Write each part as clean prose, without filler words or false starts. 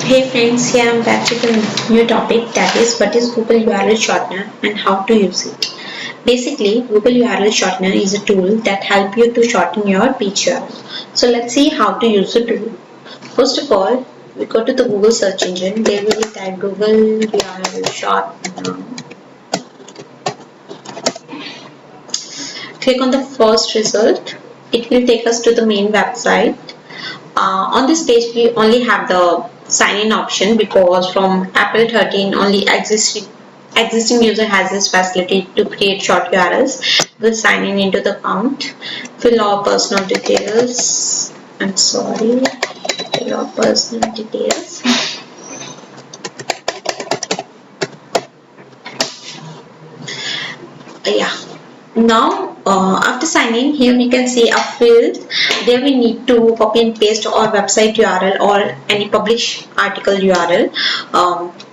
Hey friends, here I'm back with a new topic, that is what is Google URL Shortener and how to use it. Basically, Google URL Shortener is a tool that helps you to shorten your page URL. So let's see how to use the tool. First of all, we go to the Google search engine. There we will type Google URL Shortener. Click on the first result. It will take us to the main website. On this page, we only have the sign in option because from April 13 only existing user has this facility to create short URLs. We'll sign in into the account, fill our personal details. Fill our personal details. Now after signing, here we can see a field. There we need to copy and paste our website URL or any published article URL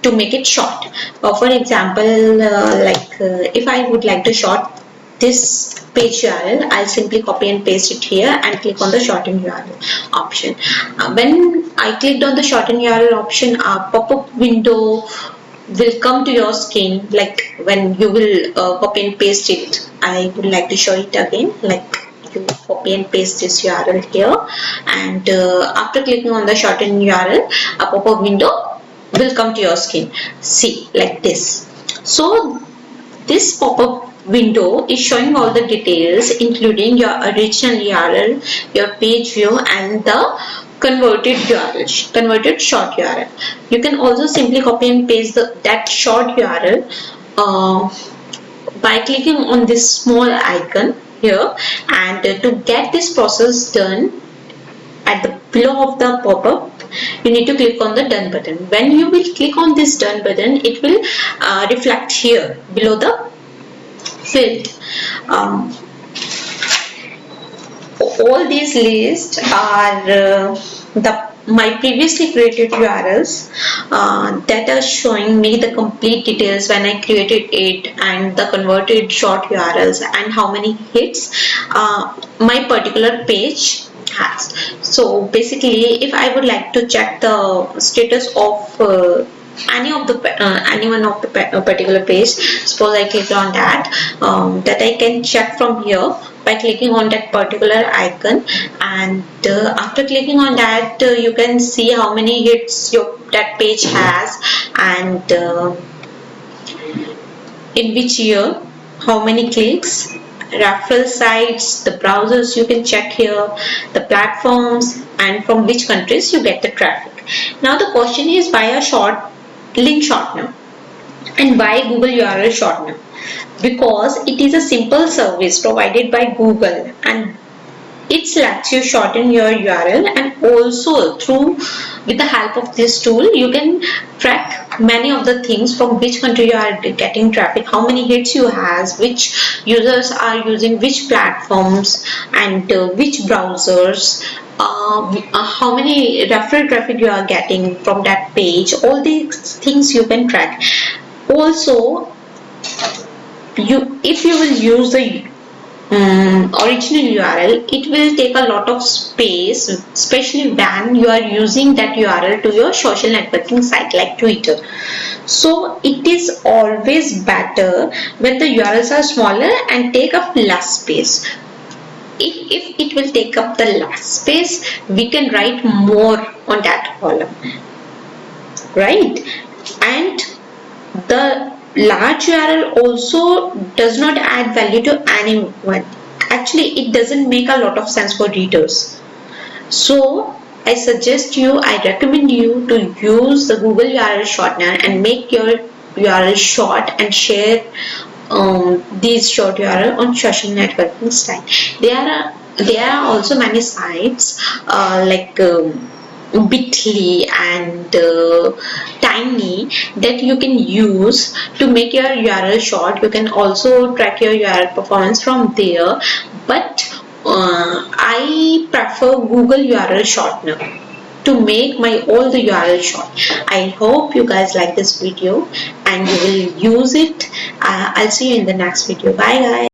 to make it short. For example, if I would like to short this page URL, I'll simply copy and paste it here and click on the shorten URL option. When I clicked on the shorten URL option, a pop-up window will come to your screen, like when you will copy and paste it. I would like to show it again, like you copy and paste this URL here, and after clicking on the shorten URL, a pop-up window will come to your screen. See, like this. So this pop-up window is showing all the details, including your original URL, your page view, and the converted URL, converted short URL. You can also simply copy and paste that short URL by clicking on this small icon here, and to get this process done, at the below of the pop-up you need to click on the done button. When you will click on this done button, it will reflect here below the field. All these lists are my previously created URLs that are showing me the complete details when I created it, and the converted short URLs, and how many hits my particular page has. So basically, if I would like to check the status of any one of the particular page, suppose I click on that, I can check from here by clicking on that particular icon, and after clicking on that, you can see how many hits that page has, and in which year, how many clicks, referral sites, the browsers you can check here, the platforms, and from which countries you get the traffic. Now the question is, why a short link shortener and why Google URL Shortener? Because it is a simple service provided by Google, and it lets you shorten your URL, and also with the help of this tool you can track many of the things, from which country you are getting traffic, how many hits you have, which users are using which platforms, and which browsers, how many referral traffic you are getting from that page. All these things you can track. Also, if you will use the original URL, it will take a lot of space, especially when you are using that URL to your social networking site like Twitter. So it is always better when the URLs are smaller and take up less space. If it will take up the less space, we can write more on that column, right? And the large URL also does not add value to anyone. Actually, it doesn't make a lot of sense for readers. So I recommend you to use the Google URL Shortener and make your URL short and share these short URL on social networking site. There are also many sites like Bitly and Tiny that you can use to make your URL short. You can also track your URL performance from there, but I prefer Google URL Shortener to make all the URL short. I hope you guys like this video and you will use it. I'll see you in the next video. Bye guys.